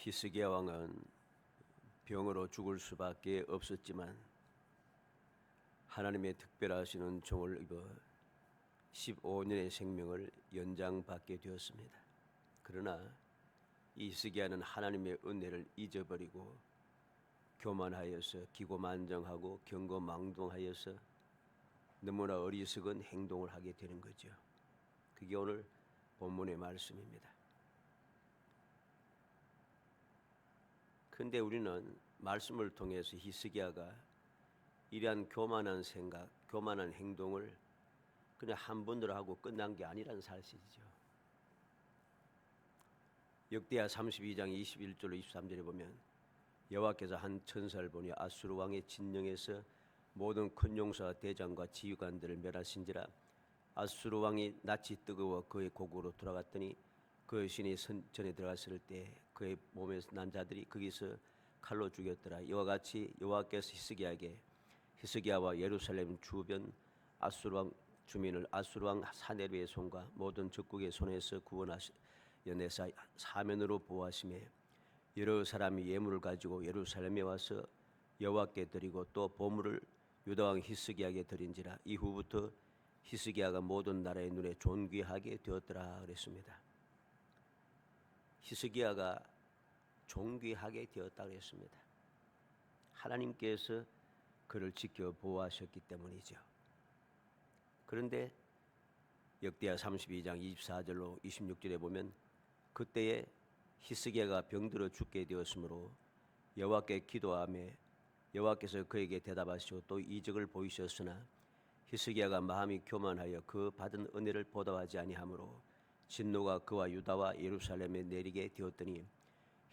히스기야 왕은 병으로 죽을 수밖에 없었지만 하나님의 특별하시는 종을 입어 15년의 생명을 연장받게 되었습니다. 그러나 이 히스기야는 하나님의 은혜를 잊어버리고 교만하여서 기고만장하고 경거망동하여서 너무나 어리석은 행동을 하게 되는 거죠. 그게 오늘 본문의 말씀입니다. 그런데 우리는 말씀을 통해서 히스기야가 이러한 교만한 생각, 교만한 행동을 그냥 한 번으로 하고 끝난 게 아니라는 사실이죠. 역대하 32장 21절로 23절에 보면 여호와께서 한 천사를 보내 아수르 왕의 진영에서 모든 큰 용사와 대장과 지휘관들을 멸하신지라. 아수르 왕이 낯이 뜨거워 그의 고국으로 돌아갔더니 그의 신이 선전에 들어갔을 때 그의 몸에서 난 자들이 거기서 칼로 죽였더라. 이와 같이 여호와께서 히스기야와 예루살렘 주변 아수르 왕 주민을 아수르 왕 사네립의 손과 모든 적국의 손에서 구원하여내사 사면으로 보호하시매 여러 사람이 예물을 가지고 예루살렘에 와서 여호와께 드리고 또 보물을 유다 왕 히스기야에게 드린지라. 이후부터 히스기야가 모든 나라의 눈에 존귀하게 되었더라 그랬습니다. 히스기야가 존귀하게 되었다 그랬습니다. 하나님께서 그를 지켜 보호하셨기 때문이죠. 그런데 역대하 32장 24절로 26절에 보면 그때에 히스기야가 병들어 죽게 되었으므로 여호와께 기도하며 여호와께서 그에게 대답하시고 또 이적을 보이셨으나 히스기야가 마음이 교만하여 그 받은 은혜를 보답하지 아니하므로 진노가 그와 유다와 예루살렘에 내리게 되었더니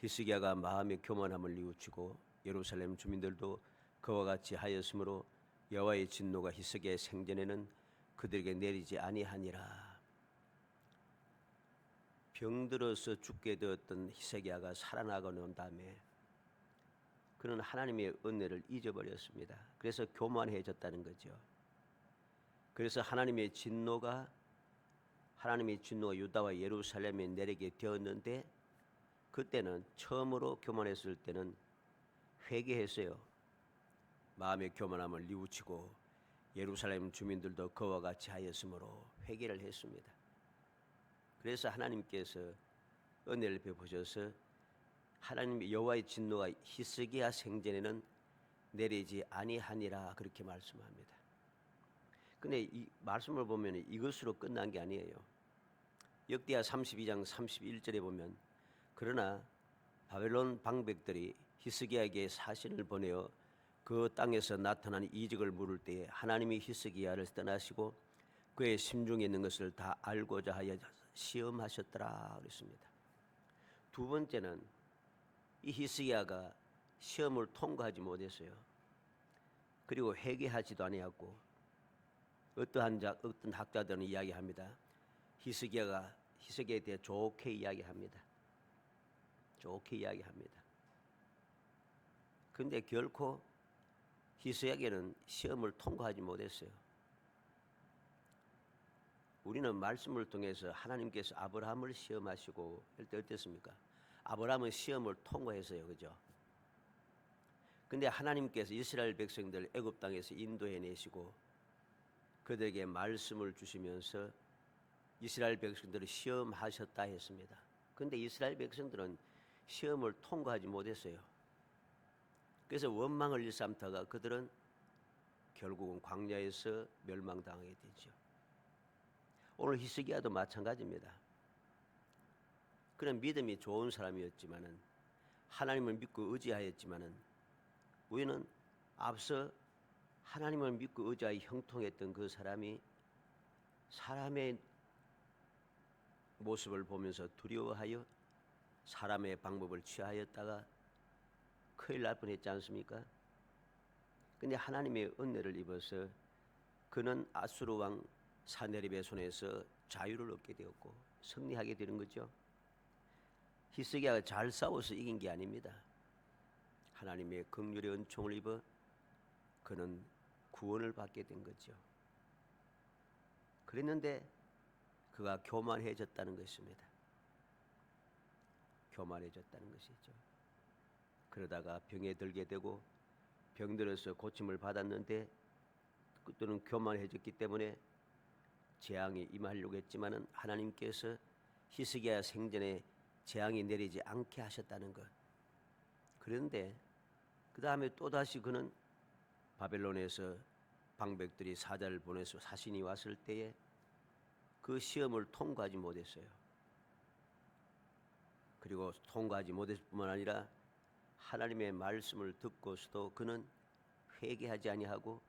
히스기야가 마음의 교만함을 뉘우치고 예루살렘 주민들도 그와 같이 하였으므로 여호와의 진노가 히스기야의 생전에는 그들에게 내리지 아니하니라. 병들어서 죽게 되었던 히스기야가 살아나고 난 다음에 그는 하나님의 은혜를 잊어버렸습니다. 그래서 교만해졌다는 거죠. 그래서 하나님의 진노가 유다와 예루살렘에 내리게 되었는데 그때는 처음으로 교만했을 때는 회개했어요. 마음의 교만함을 뉘우치고 예루살렘 주민들도 그와 같이 하였으므로 회개를 했습니다. 그래서 하나님께서 은혜를 베푸셔서 하나님 여호와의 진노가 히스기야 생전에는 내리지 아니하니라 그렇게 말씀합니다. 근데 이 말씀을 보면 이것으로 끝난 게 아니에요. 역대하 32장 31절에 보면 그러나 바벨론 방백들이 히스기야에게 사신을 보내어 그 땅에서 나타난 이적을 물을 때에 하나님이 히스기야를 떠나시고 그의 심중에 있는 것을 다 알고자 하여 시험하셨더라 그랬습니다. 두 번째는 이 히스기야가 시험을 통과하지 못했어요. 그리고 회개하지도 아니었고 어떤 학자들은 이야기합니다. 히스기야에 대해 좋게 이야기합니다. 그런데 결코 히스기야는 시험을 통과하지 못했어요. 우리는 말씀을 통해서 하나님께서 아브라함을 시험하시고 할 때 어땠습니까? 아브라함은 시험을 통과했어요. 그죠? 근데 하나님께서 이스라엘 백성들 애굽 땅에서 인도해내시고 그들에게 말씀을 주시면서 이스라엘 백성들을 시험하셨다 했습니다. 그런데 이스라엘 백성들은 시험을 통과하지 못했어요. 그래서 원망을 일삼다가 그들은 결국은 광야에서 멸망당하게 되죠. 오늘 히스기야도 마찬가지입니다. 그는 믿음이 좋은 사람이었지만은 하나님을 믿고 의지하였지만은 우리는 앞서 하나님을 믿고 의지하여 형통했던 그 사람이 사람의 모습을 보면서 두려워하여 사람의 방법을 취하였다가 큰일 날 뻔했지 않습니까? 근데 하나님의 은혜를 입어서 그는 아수르 왕 사네립의 손에서 자유를 얻게 되었고 승리하게 되는 거죠. 히스기야가 잘 싸워서 이긴 게 아닙니다. 하나님의 긍휼의 은총을 입어 그는 구원을 받게 된 거죠. 그랬는데 그가 교만해졌다는 것입니다. 교만해졌다는 것이죠. 그러다가 병에 들게 되고 병들어서 고침을 받았는데 그때는 교만해졌기 때문에 재앙이 임하려고 했지만은 하나님께서 히스기야 생전에 재앙이 내리지 않게 하셨다는 것. 그런데 그 다음에 또다시 그는 바벨론에서 방백들이 사자를 보내서 사신이 왔을 때에 그 시험을 통과하지 못했어요. 그리고 통과하지 못했을 뿐만 아니라 하나님의 말씀을 듣고서도 그는 회개하지 아니하고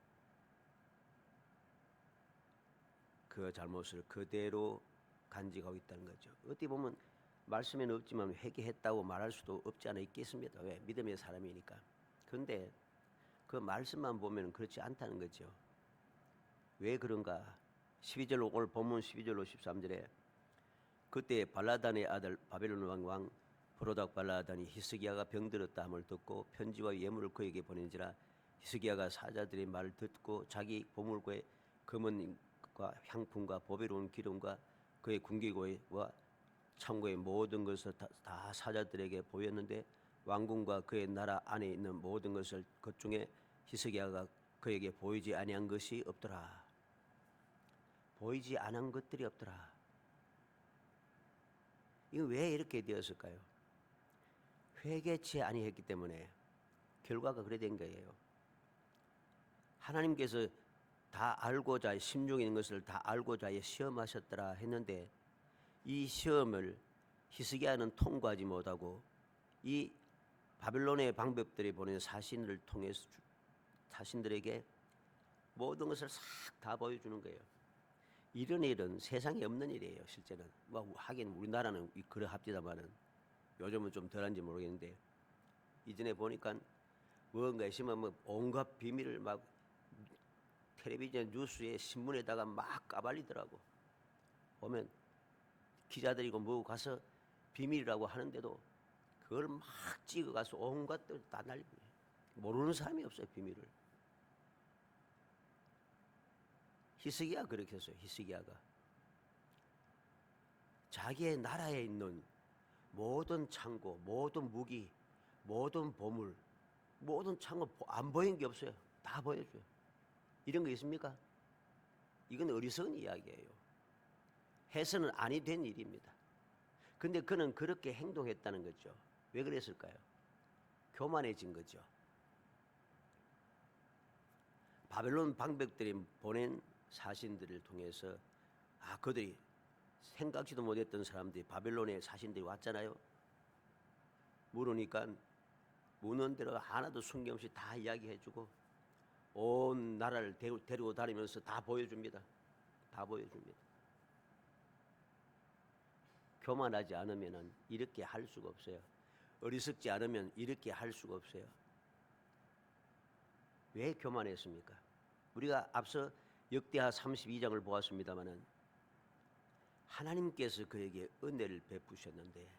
그 잘못을 그대로 간직하고 있다는 거죠. 어떻게 보면 말씀에는 없지만 회개했다고 말할 수도 없지 않아 있겠습니다. 왜? 믿음의 사람이니까. 그런데 그 말씀만 보면 그렇지 않다는 거죠. 왜 그런가? 12절 오늘 본문 12절로 13절에 그때 발라단의 아들 바벨론 왕 브로닥 발라단이 히스기야가 병들었다 함을 듣고 편지와 예물을 그에게 보낸지라 히스기야가 사자들의 말을 듣고 자기 보물고의 금은과 향품과 보배로운 기름과 그의 궁기고와 창고의 모든 것을 다 사자들에게 보였는데 왕궁과 그의 나라 안에 있는 모든 것을 그 중에 히스기야가 그에게 보이지 아니한 것이 없더라. 보이지 않은 것들이 없더라. 이거 왜 이렇게 되었을까요? 회개치 아니했기 때문에 결과가 그래 된 거예요. 하나님께서 다 알고자 심중에 있는 것을 다 알고자 시험하셨더라 했는데 이 시험을 히스기야는 통과하지 못하고 이 바벨론의 방백들이 보낸 사신을 통해서 자신들에게 모든 것을 싹 다 보여주는 거예요. 이런 일은 세상에 없는 일이에요. 실제는 뭐 하긴 우리나라는 그러합디다마는 요즘은 좀 덜한지 모르겠는데 이전에 보니까 뭔가 있으면 뭐 온갖 비밀을 막 텔레비전 뉴스에 신문에다가 막 까발리더라고. 보면 기자들이고 뭐 가서 비밀이라고 하는데도 그걸 막 찍어가서 온갖 다 날리고 모르는 사람이 없어요. 비밀을. 히스기야 그렇게 했어요. 히스기야가 자기의 나라에 있는 모든 창고, 모든 무기, 모든 보물, 모든 창고 안 보인 게 없어요. 다 보여줘요. 이런 거 있습니까? 이건 어리석은 이야기예요. 해서는 아니 된 일입니다. 근데 그는 그렇게 행동했다는 거죠. 왜 그랬을까요? 교만해진 거죠. 바벨론 방백들이 보낸 사신들을 통해서 그들이 생각지도 못했던 사람들이 바벨론의 사신들이 왔잖아요. 물으니까 묻는 대로 하나도 숨김없이 다 이야기해주고 온 나라를 데리고 다니면서 다 보여줍니다. 다 보여줍니다. 교만하지 않으면 이렇게 할 수가 없어요. 어리석지 않으면 이렇게 할 수가 없어요. 왜 교만했습니까? 우리가 앞서 역대하 32장을 보았습니다마는 하나님께서 그에게 은혜를 베푸셨는데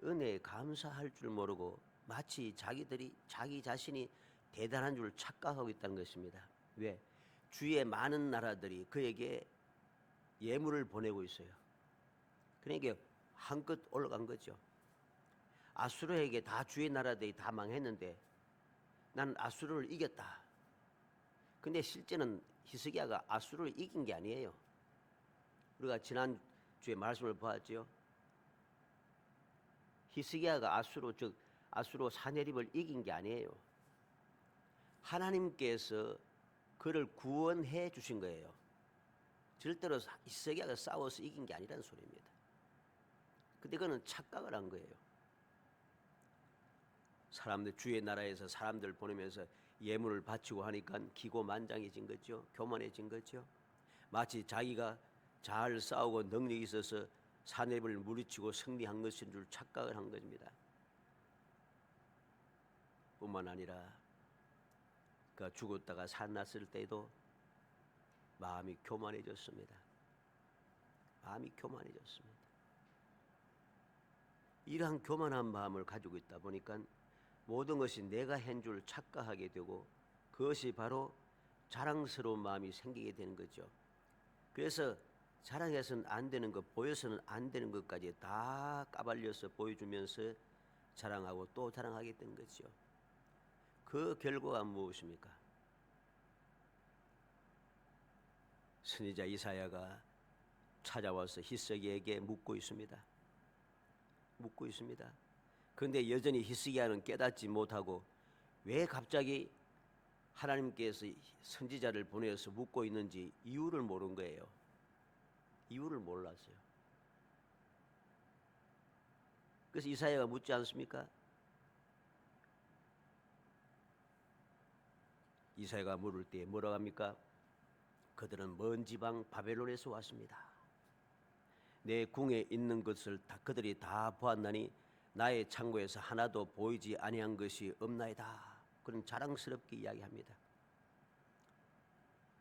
은혜에 감사할 줄 모르고 마치 자기 자신이 대단한 줄 착각하고 있다는 것입니다. 왜? 주위의 많은 나라들이 그에게 예물을 보내고 있어요. 그러니까 한껏 올라간 거죠. 아수르에게 다 주의 나라들이 다 망했는데 난 아수르를 이겼다. 근데 실제는 히스기야가 아수르를 이긴 게 아니에요. 우리가 지난주에 말씀을 보았죠. 히스기야가 아수르 사내립을 이긴 게 아니에요. 하나님께서 그를 구원해 주신 거예요. 절대로 히스기야가 싸워서 이긴 게 아니라는 소리입니다. 근데 그는 착각을 한 거예요. 사람들 주의 나라에서 사람들 보내면서 예물을 바치고 하니까 기고만장해진 거죠. 교만해진 거죠. 마치 자기가 잘 싸우고 능력이 있어서 사내립을 물리치고 승리한 것인 줄 착각을 한 것입니다. 뿐만 아니라 그가 죽었다가 살아났을 때에도 마음이 교만해졌습니다. 마음이 교만해졌습니다. 이러한 교만한 마음을 가지고 있다 보니까 모든 것이 내가 한 줄 착각하게 되고 그것이 바로 자랑스러운 마음이 생기게 되는 거죠. 그래서 자랑해서는 안 되는 것, 보여서는 안 되는 것까지 다 까발려서 보여주면서 자랑하고 또 자랑하게 된 거죠. 그 결과가 무엇입니까? 선지자 이사야가 찾아와서 히스기야에게 묻고 있습니다. 그런데 여전히 히스기야는 깨닫지 못하고 왜 갑자기 하나님께서 선지자를 보내서 묻고 있는지 이유를 모른 거예요. 이유를 몰랐어요. 그래서 이사야가 묻지 않습니까? 이사야가 물을 때 뭐라고 합니까? 그들은 먼 지방 바벨론에서 왔습니다. 내 궁에 있는 것을 그들이 다 보았나니 나의 창고에서 하나도 보이지 아니한 것이 없나이다. 그런 자랑스럽게 이야기합니다.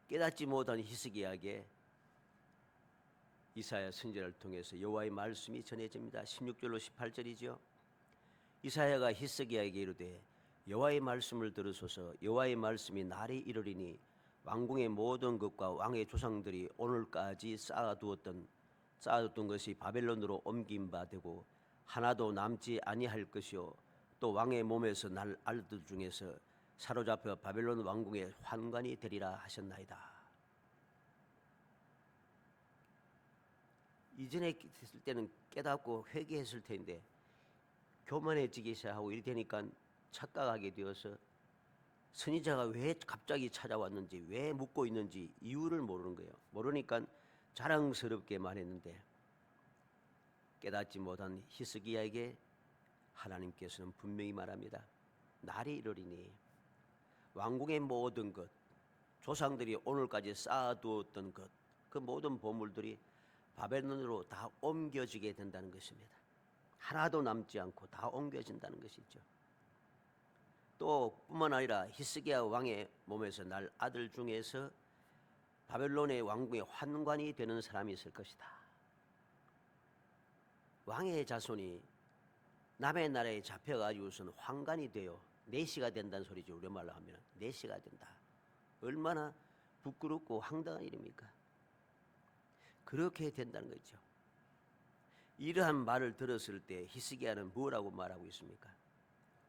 깨닫지 못한 히스기야에게 이사야 선지자를 통해서 여호와의 말씀이 전해집니다. 16절로 18절이죠. 이사야가 히스기야에게 이르되 여호와의 말씀을 들으소서. 여호와의 말씀이 날이 이르리니 왕궁의 모든 것과 왕의 조상들이 오늘까지 쌓아두었던 것이 바벨론으로 옮긴 바 되고 하나도 남지 아니할 것이요 또 왕의 몸에서 날 아들 중에서 사로잡혀 바벨론 왕궁의 환관이 되리라 하셨나이다. 이전에 했을 때는 깨닫고 회개했을 텐데 교만해지기 시작하고 이렇게 되니까 착각하게 되어서 선지자가 왜 갑자기 찾아왔는지, 왜 묻고 있는지 이유를 모르는 거예요. 모르니까 자랑스럽게 말했는데 깨닫지 못한 히스기야에게 하나님께서는 분명히 말합니다. 날이 이르리니 왕궁의 모든 것, 조상들이 오늘까지 쌓아두었던 것, 그 모든 보물들이 바벨론으로 다 옮겨지게 된다는 것입니다. 하나도 남지 않고 다 옮겨진다는 것이죠. 또 뿐만 아니라 히스기야 왕의 몸에서 날 아들 중에서 바벨론의 왕궁의 환관이 되는 사람이 있을 것이다. 왕의 자손이 남의 나라에 잡혀가지고서는 환관이 돼요. 내시가 된다는 소리죠. 우리말로 하면 내시가 된다. 얼마나 부끄럽고 황당한 일입니까? 그렇게 된다는 거죠. 이러한 말을 들었을 때 히스기야는 뭐라고 말하고 있습니까?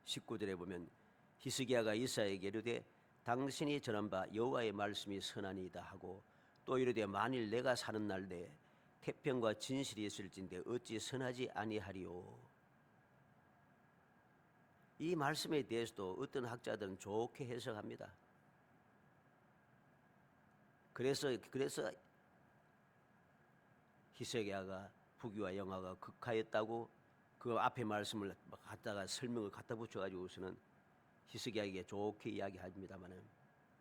19절에 보면 히스기야가 이사야에게 이르되 당신이 전한 바 여호와의 말씀이 선하니이다 하고 또 이르되 만일 내가 사는 날 내에 태평과 진실이 있을진데 어찌 선하지 아니하리요. 이 말씀에 대해서도 어떤 학자들은 좋게 해석합니다. 그래서 히스기야가 부귀와 영화가 극하였다고 그 앞에 말씀을 갖다가 설명을 갖다 붙여가지고서는 히스기야에게 좋게 이야기합니다만은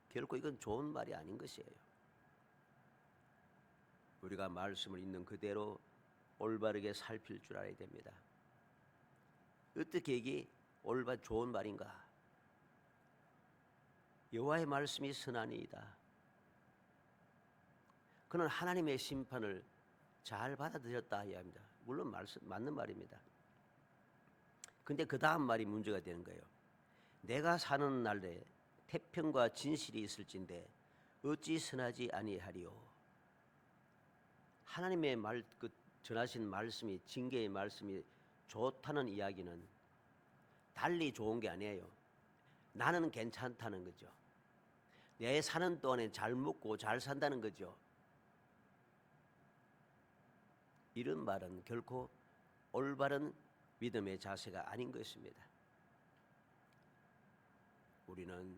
결코 이건 좋은 말이 아닌 것이에요. 우리가 말씀을 있는 그대로 올바르게 살필 줄 알아야 됩니다. 어떻게 이게 좋은 말인가? 여호와의 말씀이 선하니이다. 그는 하나님의 심판을 잘 받아들였다 이야기합니다. 물론 맞는 말입니다. 근데 그 다음 말이 문제가 되는 거예요. 내가 사는 날에 태평과 진실이 있을진데 어찌 선하지 아니하리요. 하나님의 전하신 말씀이, 징계의 말씀이 좋다는 이야기는 달리 좋은 게 아니에요. 나는 괜찮다는 거죠. 내 사는 동안에 잘 먹고 잘 산다는 거죠. 이런 말은 결코 올바른 믿음의 자세가 아닌 것입니다. 우리는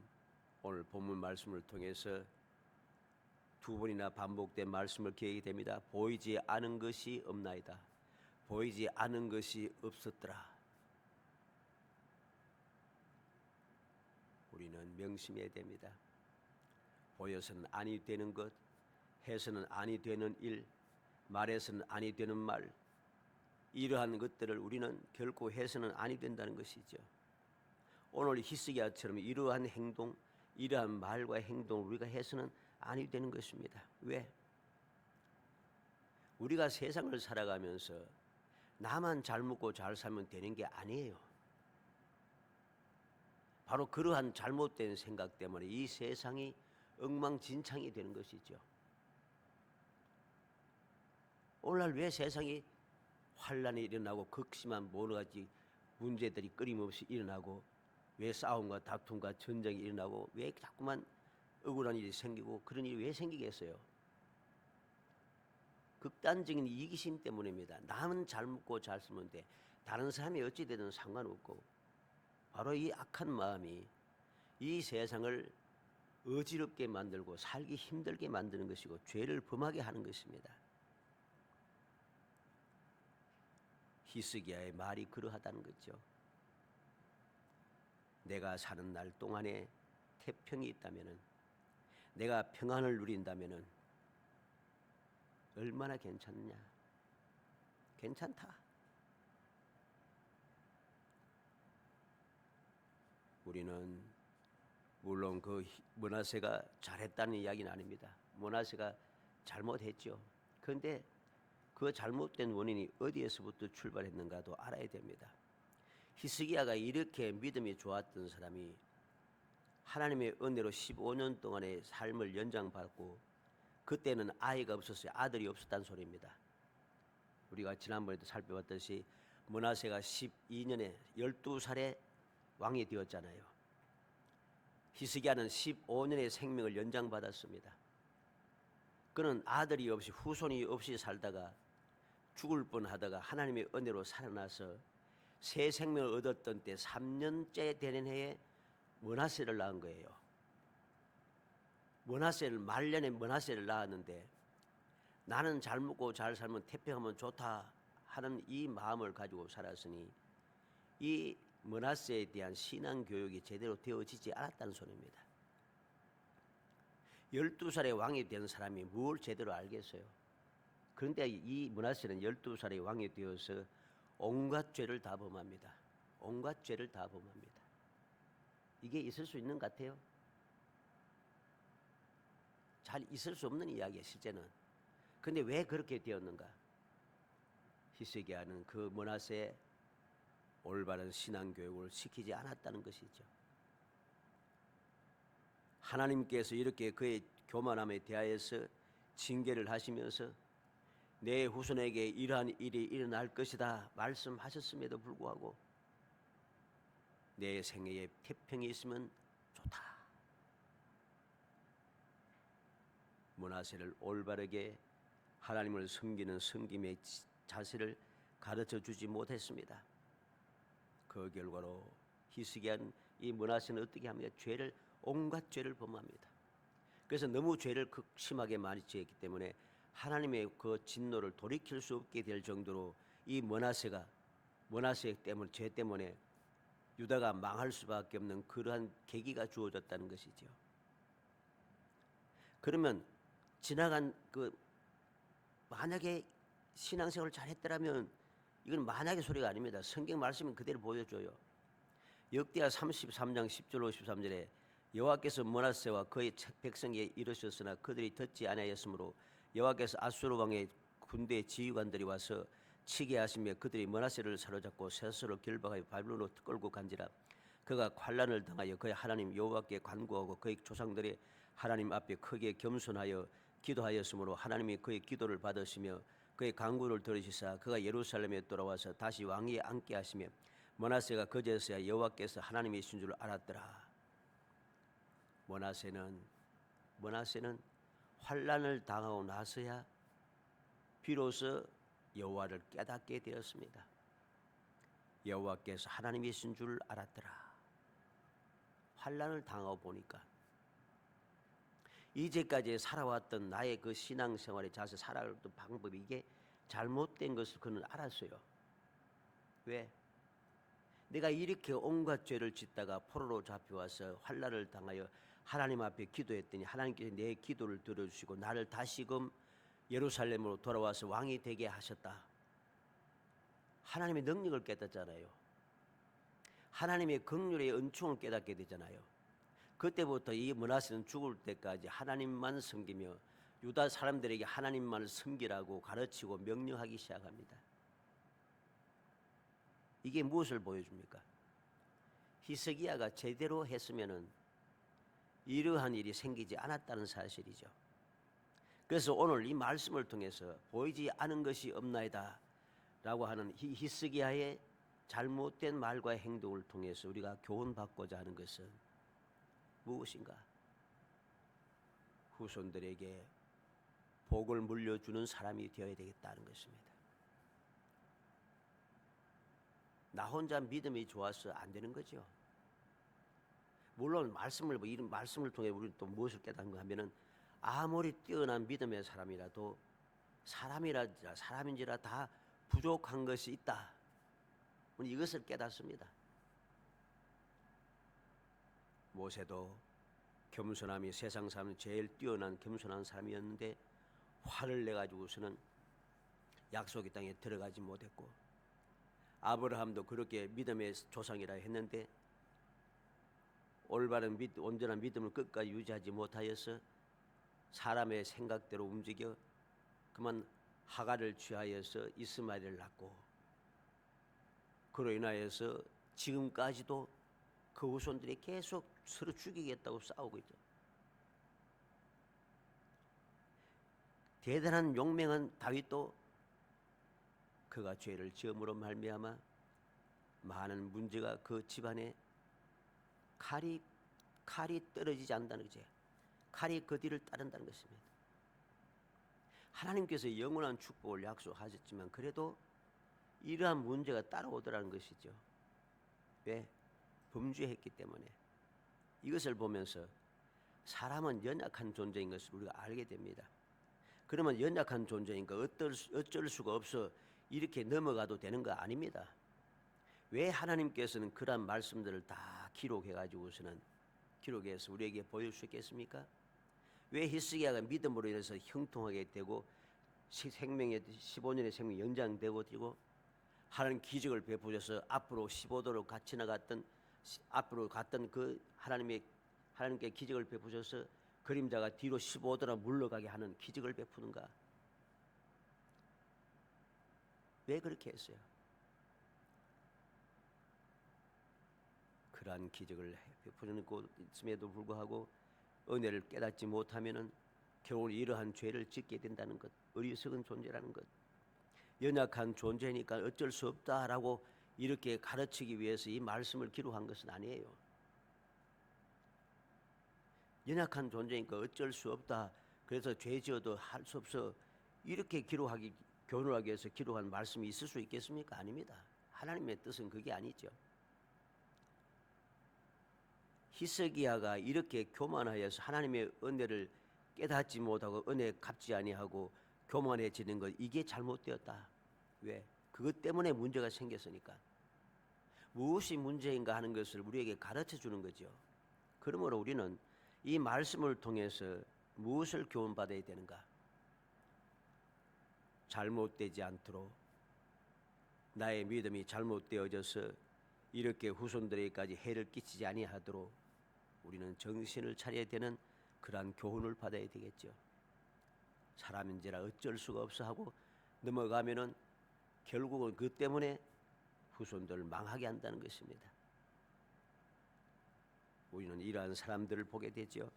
오늘 본문 말씀을 통해서 두 번이나 반복된 말씀을 기억이 됩니다. 보이지 않은 것이 없나이다. 보이지 않은 것이 없었더라. 우리는 명심해야 됩니다. 보여서는 아니 되는 것, 해서는 아니 되는 일, 말해서는 아니 되는 말, 이러한 것들을 우리는 결코 해서는 아니 된다는 것이죠. 오늘 히스기야처럼 이러한 행동, 이러한 말과 행동을 우리가 해서는 아니 되는 것입니다. 왜? 우리가 세상을 살아가면서 나만 잘 먹고 잘 살면 되는 게 아니에요. 바로 그러한 잘못된 생각 때문에 이 세상이 엉망진창이 되는 것이죠. 오늘날 왜 세상이 환란이 일어나고 극심한 여러 가지 문제들이 끊임없이 일어나고 왜 싸움과 다툼과 전쟁이 일어나고 왜 자꾸만 억울한 일이 생기고 그런 일이 왜 생기겠어요? 극단적인 이기심 때문입니다. 남은 잘 먹고 잘 쓰면 돼. 다른 사람이 어찌 되든 상관없고 바로 이 악한 마음이 이 세상을 어지럽게 만들고 살기 힘들게 만드는 것이고 죄를 범하게 하는 것입니다. 히스기야의 말이 그러하다는 거죠. 내가 사는 날 동안에 태평이 있다면은, 내가 평안을 누린다면은 얼마나 괜찮냐? 괜찮다. 우리는 물론 그 므낫세가 잘했다는 이야기는 아닙니다. 므낫세가 잘못했죠. 그런데 그 잘못된 원인이 어디에서부터 출발했는가도 알아야 됩니다. 히스기야가 이렇게 믿음이 좋았던 사람이 하나님의 은혜로 15년 동안의 삶을 연장받고 그때는 아이가 없었어요. 아들이 없었다는 소리입니다. 우리가 지난번에도 살펴봤듯이 므낫세가 12년에 12살에 왕이 되었잖아요. 히스기야는 15년의 생명을 연장받았습니다. 그는 아들이 없이 후손이 없이 살다가 죽을 뻔하다가 하나님의 은혜로 살아나서 새 생명을 얻었던 때 3년째 되는 해에 므낫세를 낳은 거예요. 말년에 므낫세를 낳았는데 나는 잘 먹고 잘 살면 태평하면 좋다 하는 이 마음을 가지고 살았으니 이 므낫세에 대한 신앙 교육이 제대로 되어지지 않았다는 소리입니다. 12살의 왕이 된 사람이 뭘 제대로 알겠어요? 그런데 이 므낫세는 12살의 왕이 되어서 온갖 죄를 다 범합니다. 온갖 죄를 다 범합니다. 이게 있을 수 있는 것 같아요? 잘 있을 수 없는 이야기예요, 실제는. 그런데 왜 그렇게 되었는가? 히스기야는 그 므낫세의 올바른 신앙 교육을 시키지 않았다는 것이죠. 하나님께서 이렇게 그의 교만함에 대하여서 징계를 하시면서 내 후손에게 이러한 일이 일어날 것이다 말씀하셨음에도 불구하고 내 생애에 태평이 있으면 좋다. 므낫세를 올바르게 하나님을 섬기는 섬김의 자세를 가르쳐 주지 못했습니다. 그 결과로 히스기야는 이 므낫세는 어떻게 합니까? 온갖 죄를 범합니다. 그래서 너무 죄를 극심하게 많이 지었기 때문에 하나님의 그 진노를 돌이킬 수 없게 될 정도로 이 므낫세 때문에 죄 때문에 유다가 망할 수밖에 없는 그러한 계기가 주어졌다는 것이죠. 그러면 지나간 만약에 신앙생활을 잘했더라면 이건 만약의 소리가 아닙니다. 성경 말씀은 그대로 보여줘요. 역대하 33장 10절로 13절에 여호와께서 므낫세와 그의 백성에게 이르셨으나 그들이 듣지 아니하였으므로 여호와께서 아수르 왕의 군대 지휘관들이 와서 치게 하시며 그들이 므낫세를 사로잡고 셋으로 결박하여 바빌론으로 끌고 간지라. 그가 환난을 당하여 그의 하나님 여호와께 간구하고 그의 조상들의 하나님 앞에 크게 겸손하여 기도하였으므로 하나님이 그의 기도를 받으시며 그의 간구를 들으시사 그가 예루살렘에 돌아와서 다시 왕위에 앉게 하시며 므낫세가 그제서야 여호와께서 하나님이신 줄 알았더라. 므낫세는 환난을 당하고 나서야 비로소 여호와를 깨닫게 되었습니다. 여호와께서 하나님이신 줄 알았더라. 환난을 당하고 보니까 이제까지 살아왔던 나의 그 신앙생활의 자세, 살아왔던 방법이 이게 잘못된 것을 그는 알았어요. 왜? 내가 이렇게 온갖 죄를 짓다가 포로로 잡혀와서 환난을 당하여 하나님 앞에 기도했더니 하나님께서 내 기도를 들어주시고 나를 다시금 예루살렘으로 돌아와서 왕이 되게 하셨다. 하나님의 능력을 깨닫잖아요. 하나님의 긍휼의 은총을 깨닫게 되잖아요. 그때부터 이 므낫세는 죽을 때까지 하나님만 섬기며 유다 사람들에게 하나님만을 섬기라고 가르치고 명령하기 시작합니다. 이게 무엇을 보여줍니까? 히스기야가 제대로 했으면은 이러한 일이 생기지 않았다는 사실이죠. 그래서 오늘 이 말씀을 통해서 보이지 않은 것이 없나이다 라고 하는 히스기야의 잘못된 말과 행동을 통해서 우리가 교훈받고자 하는 것은 무엇인가? 후손들에게 복을 물려주는 사람이 되어야 되겠다는 것입니다. 나 혼자 믿음이 좋아서 안 되는 거죠. 물론 이런 말씀을 통해 우리는 또 무엇을 깨닫는가 하면은 아무리 뛰어난 믿음의 사람이라도 사람인지라 다 부족한 것이 있다. 우리 이것을 깨닫습니다. 모세도 겸손함이 세상 사람 제일 뛰어난 겸손한 사람이었는데 화를 내 가지고서는 약속의 땅에 들어가지 못했고, 아브라함도 그렇게 믿음의 조상이라 했는데 올바른 온전한 믿음을 끝까지 유지하지 못하여서 사람의 생각대로 움직여 그만 하갈을 취하여서 이스마엘을 낳고, 그로 인하여서 지금까지도 그 후손들이 계속 서로 죽이겠다고 싸우고 있죠. 대단한 용맹한 다윗도 그가 죄를 지음으로 말미암아 많은 문제가 그 집안에 칼이 떨어지지 않는다는 거죠. 칼이 그 뒤를 따른다는 것입니다. 하나님께서 영원한 축복을 약속하셨지만 그래도 이러한 문제가 따라오더라는 것이죠. 왜? 범죄했기 때문에. 이것을 보면서 사람은 연약한 존재인 것을 우리가 알게 됩니다. 그러면 연약한 존재니까 어쩔 수가 없어 이렇게 넘어가도 되는 거 아닙니다. 왜 하나님께서는 그러한 말씀들을 다 기록해서 우리에게 보여주셨겠습니까? 왜 히스기야가 믿음으로 인해서 형통하게 되고 생명의 15년의 생명이 연장되고 되고 하나님 기적을 베푸셔서 앞으로 15도로 같이 나갔던 앞으로 갔던 그 하나님께 기적을 베푸셔서 그림자가 뒤로 15도나 물러가게 하는 기적을 베푸는가? 왜 그렇게 했어요? 그러한 기적을 베푸는 곳임에도 불구하고 은혜를 깨닫지 못하면은 결국 이러한 죄를 짓게 된다는 것, 어리석은 존재라는 것, 연약한 존재니까 어쩔 수 없다라고 이렇게 가르치기 위해서 이 말씀을 기록한 것은 아니에요. 연약한 존재니까 어쩔 수 없다. 그래서 죄 지어도 할 수 없어. 이렇게 교훈하기 위해서 기록한 말씀이 있을 수 있겠습니까? 아닙니다. 하나님의 뜻은 그게 아니죠. 히스기야가 이렇게 교만하여서 하나님의 은혜를 깨닫지 못하고 은혜 갚지 아니하고 교만해지는 것, 이게 잘못되었다. 왜? 그것 때문에 문제가 생겼으니까. 무엇이 문제인가 하는 것을 우리에게 가르쳐 주는 거죠. 그러므로 우리는 이 말씀을 통해서 무엇을 교훈받아야 되는가? 잘못되지 않도록, 나의 믿음이 잘못되어져서 이렇게 후손들에게까지 해를 끼치지 아니하도록 우리는 정신을 차려야 되는 그러한 교훈을 받아야 되겠죠. 사람인지라 어쩔 수가 없어 하고 넘어가면은 결국은 그 때문에 후손들을 망하게 한다는 것입니다. 우리는 이러한 사람들을 보게 되죠.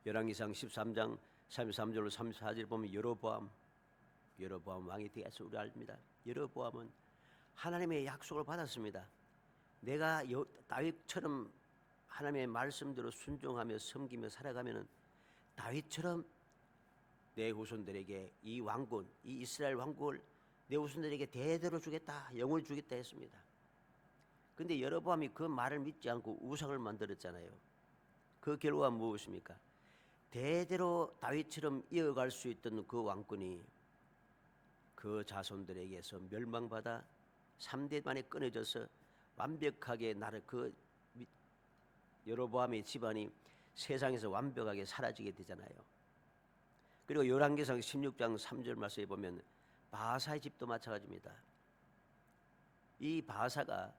열왕기상 13장 33절로 34절 보면 여로보암 왕이 되어서 우리 압니다. 여로보암은 하나님의 약속을 받았습니다. 내가 다윗처럼 하나님의 말씀대로 순종하며 섬기며 살아가면은 다윗처럼 내 후손들에게 이 왕국, 이 이스라엘 왕국을 내 후손들에게 대대로 주겠다, 영을 주겠다 했습니다. 근데 여로보암이 그 말을 믿지 않고 우상을 만들었잖아요. 그 결과가 무엇입니까? 대대로 다윗처럼 이어갈 수 있던 그 왕권이 그 자손들에게서 멸망받아 3대 만에 끊어져서 완벽하게 여로보암의 집안이 세상에서 완벽하게 사라지게 되잖아요. 그리고 열왕기상 16장 3절 말씀에 보면 바하사의 집도 마찬가지입니다. 이 바하사가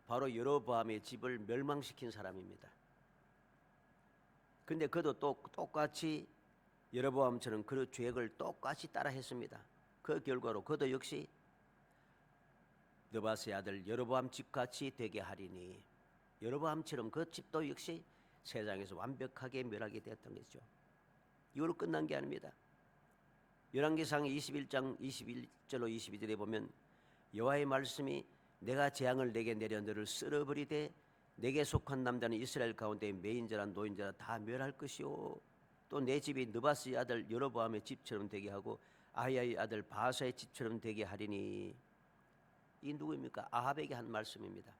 바로 여로보암의 집을 멸망시킨 사람입니다. 근데 그도 똑같이 여로보암처럼 그 죄악을 똑같이 따라 했습니다. 그 결과로 그도 역시 느바스의 아들 여로보암 집같이 되게 하리니, 여로보암처럼 그 집도 역시 세상에서 완벽하게 멸하게 되었던 것이죠. 이걸로 끝난 게 아닙니다. 열왕기상 21장 21절로 22절에 보면 여호와의 말씀이 내가 재앙을 내게 내려 너를 쓸어버리되 내게 속한 남자는 이스라엘 가운데 매인자라 노인자라 다 멸할 것이요 또 내 집이 느바스의 아들 여로보암의 집처럼 되게 하고 아히야의 아들 바사의 집처럼 되게 하리니. 이 누구입니까? 아합에게 한 말씀입니다.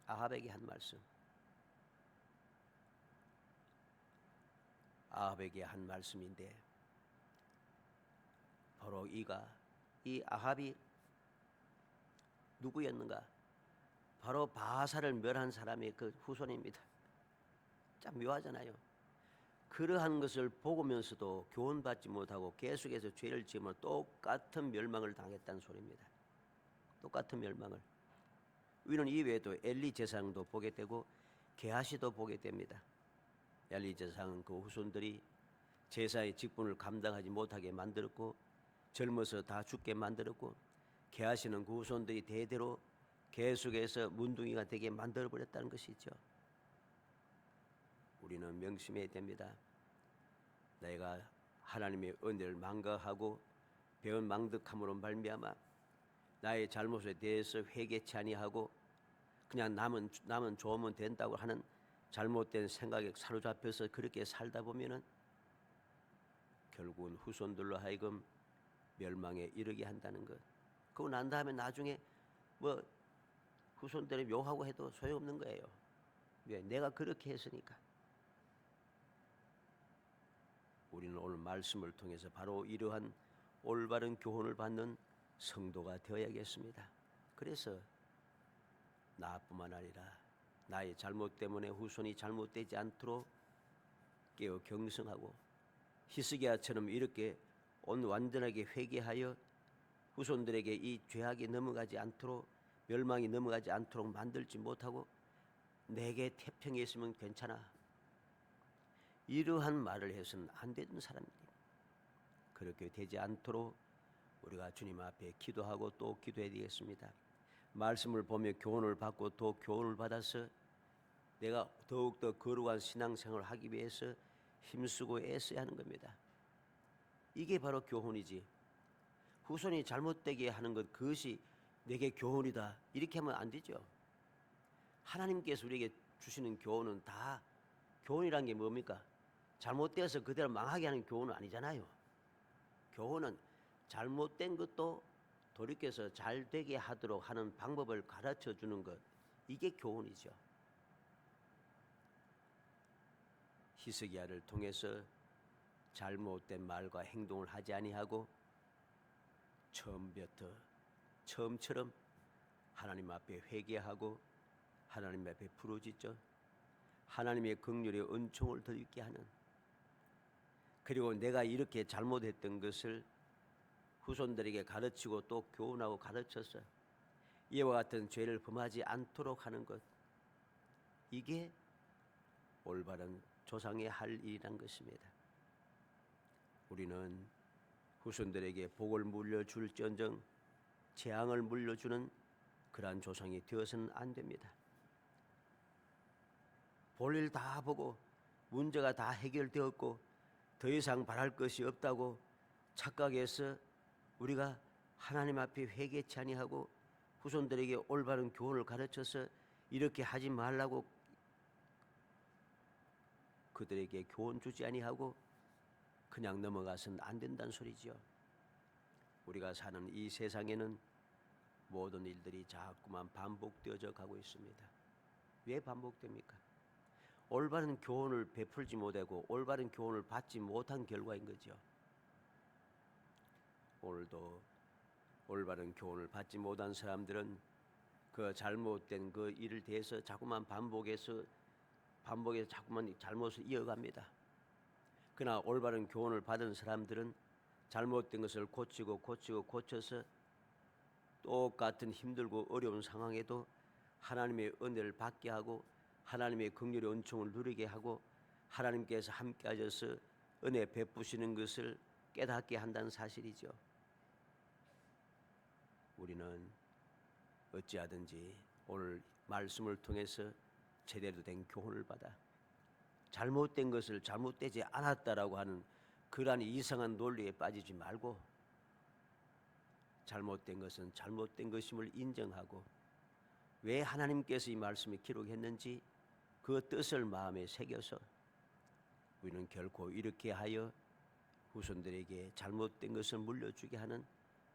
아합에게 한 말씀. 아합에게 한 말씀인데 바로 이 아합이 누구였는가? 바로 바사를 멸한 사람의 그 후손입니다. 참 묘하잖아요. 그러한 것을 보면서도 교훈받지 못하고 계속해서 죄를 지으면 똑같은 멸망을 당했다는 소리입니다. 똑같은 멸망을. 우리는 이외에도 엘리 제사장도 보게 되고 게하시도 보게 됩니다. 엘리 제사장은 그 후손들이 제사의 직분을 감당하지 못하게 만들었고 젊어서 다 죽게 만들었고 게하시는 그 후손들이 대대로 계속해서 문둥이가 되게 만들어버렸다는 것이죠. 우리는 명심해야 됩니다. 내가 하나님의 은혜를 망각하고 배운 망득함으로 말미암아 나의 잘못에 대해서 회개치 아니하고 그냥 남은 좋으면 된다고 하는 잘못된 생각에 사로잡혀서 그렇게 살다 보면은 결국은 후손들로 하여금 멸망에 이르게 한다는 것. 그러고 난 다음에 나중에 뭐 후손들이 묘하고 해도 소용없는 거예요. 왜? 내가 그렇게 했으니까. 우리는 오늘 말씀을 통해서 바로 이러한 올바른 교훈을 받는 성도가 되어야겠습니다. 그래서 나뿐만 아니라 나의 잘못 때문에 후손이 잘못되지 않도록 깨어 경성하고 히스기야처럼 이렇게 완전하게 회개하여 후손들에게 이 죄악이 넘어가지 않도록 멸망이 넘어가지 않도록 만들지 못하고 내게 태평에 있으면 괜찮아. 이러한 말을 해서는 안 되는 사람들입니다. 그렇게 되지 않도록 우리가 주님 앞에 기도하고 또 기도해야 되겠습니다. 말씀을 보며 교훈을 받고 또 교훈을 받아서 내가 더욱더 거룩한 신앙생활을 하기 위해서 힘쓰고 애써야 하는 겁니다. 이게 바로 교훈이지. 후손이 잘못되게 하는 것 그것이 내게 교훈이다 이렇게 하면 안 되죠. 하나님께서 우리에게 주시는 교훈은 다 교훈이란 게 뭡니까? 잘못되어서 그대로 망하게 하는 교훈은 아니잖아요. 교훈은 잘못된 것도 돌이켜서 잘 되게 하도록 하는 방법을 가르쳐 주는 것, 이게 교훈이죠. 히스기야를 통해서 잘못된 말과 행동을 하지 아니하고 처음처럼 하나님 앞에 회개하고 하나님 앞에 부르짖죠. 하나님의 긍휼의 은총을 더 있게 하는, 그리고 내가 이렇게 잘못했던 것을 후손들에게 가르치고 또 교훈하고 가르쳐서 이와 같은 죄를 범하지 않도록 하는 것, 이게 올바른 조상의 할 일이란 것입니다. 우리는 후손들에게 복을 물려줄지언정 재앙을 물려주는 그러한 조상이 되어서는 안 됩니다. 볼일 다 보고 문제가 다 해결되었고 더 이상 바랄 것이 없다고 착각해서 우리가 하나님 앞에 회개치 아니하고 후손들에게 올바른 교훈을 가르쳐서 이렇게 하지 말라고 그들에게 교훈 주지 아니하고 그냥 넘어가서는 안 된다는 소리지요. 우리가 사는 이 세상에는 모든 일들이 자꾸만 반복되어져 가고 있습니다. 왜 반복됩니까? 올바른 교훈을 베풀지 못하고 올바른 교훈을 받지 못한 결과인 거죠. 오늘도 올바른 교훈을 받지 못한 사람들은 그 잘못된 그 일을 대해서 자꾸만 반복해서 자꾸만 잘못을 이어갑니다. 그러나 올바른 교훈을 받은 사람들은 잘못된 것을 고쳐서 똑같은 힘들고 어려운 상황에도 하나님의 은혜를 받게 하고 하나님의 긍휼의 은총을 누리게 하고 하나님께서 함께 하셔서 은혜 베푸시는 것을 깨닫게 한다는 사실이죠. 우리는 어찌하든지 오늘 말씀을 통해서 제대로 된 교훈을 받아 잘못된 것을 잘못되지 않았다라고 하는 그러한 이상한 논리에 빠지지 말고 잘못된 것은 잘못된 것임을 인정하고 왜 하나님께서 이 말씀을 기록했는지 그 뜻을 마음에 새겨서 우리는 결코 이렇게 하여 후손들에게 잘못된 것을 물려주게 하는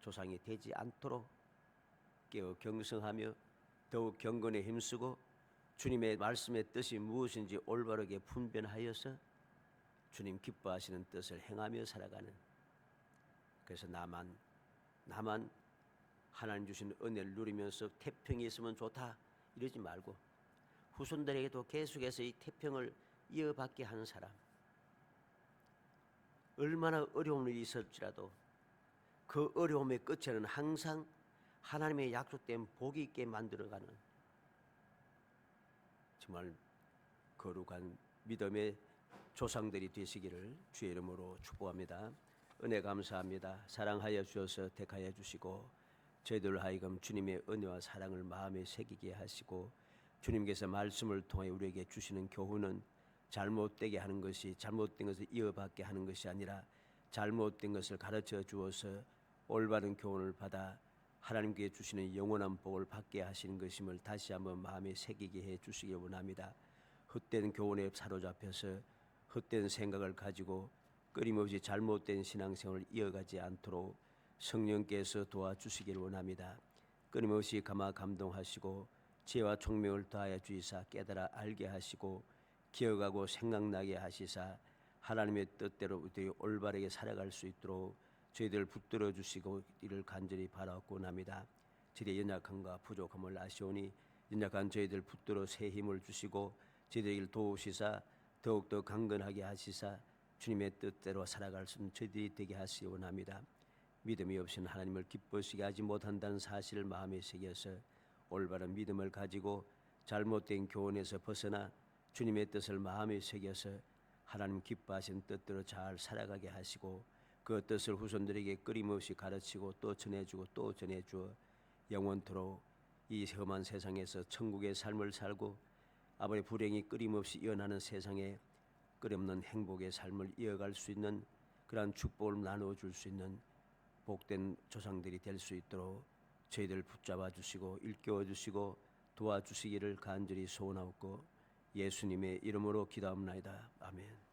조상이 되지 않도록 깨어 경성하며 더욱 경건에 힘쓰고 주님의 말씀의 뜻이 무엇인지 올바르게 분별하여서 주님 기뻐하시는 뜻을 행하며 살아가는, 그래서 나만 하나님 주신 은혜를 누리면서 태평이 있으면 좋다 이러지 말고 후손들에게도 계속해서 이 태평을 이어받게 하는 사람, 얼마나 어려운 일이 있을지라도 그 어려움의 끝에는 항상 하나님의 약속된 복이 있게 만들어가는 정말 거룩한 믿음의 조상들이 되시기를 주의 이름으로 축복합니다. 은혜 감사합니다. 사랑하여 주셔서 택하여 주시고 저희들 하여금 주님의 은혜와 사랑을 마음에 새기게 하시고 주님께서 말씀을 통해 우리에게 주시는 교훈은 잘못되게 하는 것이, 잘못된 것을 이어받게 하는 것이 아니라 잘못된 것을 가르쳐 주어서 올바른 교훈을 받아 하나님께 주시는 영원한 복을 받게 하시는 것임을 다시 한번 마음에 새기게 해 주시기 원합니다. 헛된 교훈에 사로잡혀서 헛된 생각을 가지고 끊임없이 잘못된 신앙생활을 이어가지 않도록 성령께서 도와주시기를 원합니다. 끊임없이 감화 감동하시고 지혜와 총명을 더하여 주시사 깨달아 알게 하시고 기억하고 생각나게 하시사 하나님의 뜻대로 우리들이 올바르게 살아갈 수 있도록 저희들 붙들어 주시고 이를 간절히 바라옵고 합니다. 저희의 연약함과 부족함을 아시오니 연약한 저희들 붙들어 새 힘을 주시고 저희들을 도우시사 더욱더 강건하게 하시사 주님의 뜻대로 살아갈 수 있는 저희들이 되게 하시기 원합니다. 믿음이 없이는 하나님을 기쁘시게 하지 못한다는 사실을 마음에 새겨서 올바른 믿음을 가지고 잘못된 교훈에서 벗어나 주님의 뜻을 마음에 새겨서 하나님 기뻐하신 뜻대로 잘 살아가게 하시고 그 뜻을 후손들에게 끊임없이 가르치고 또 전해주고 또 전해주어 영원토록 이 험한 세상에서 천국의 삶을 살고 아버지 불행이 끊임없이 일어나는 세상에 끝없는 행복의 삶을 이어갈 수 있는 그러한 축복을 나누어 줄 수 있는 복된 조상들이 될 수 있도록 저희들 붙잡아 주시고 일깨워 주시고 도와주시기를 간절히 소원하옵고 예수님의 이름으로 기도합나이다. 아멘.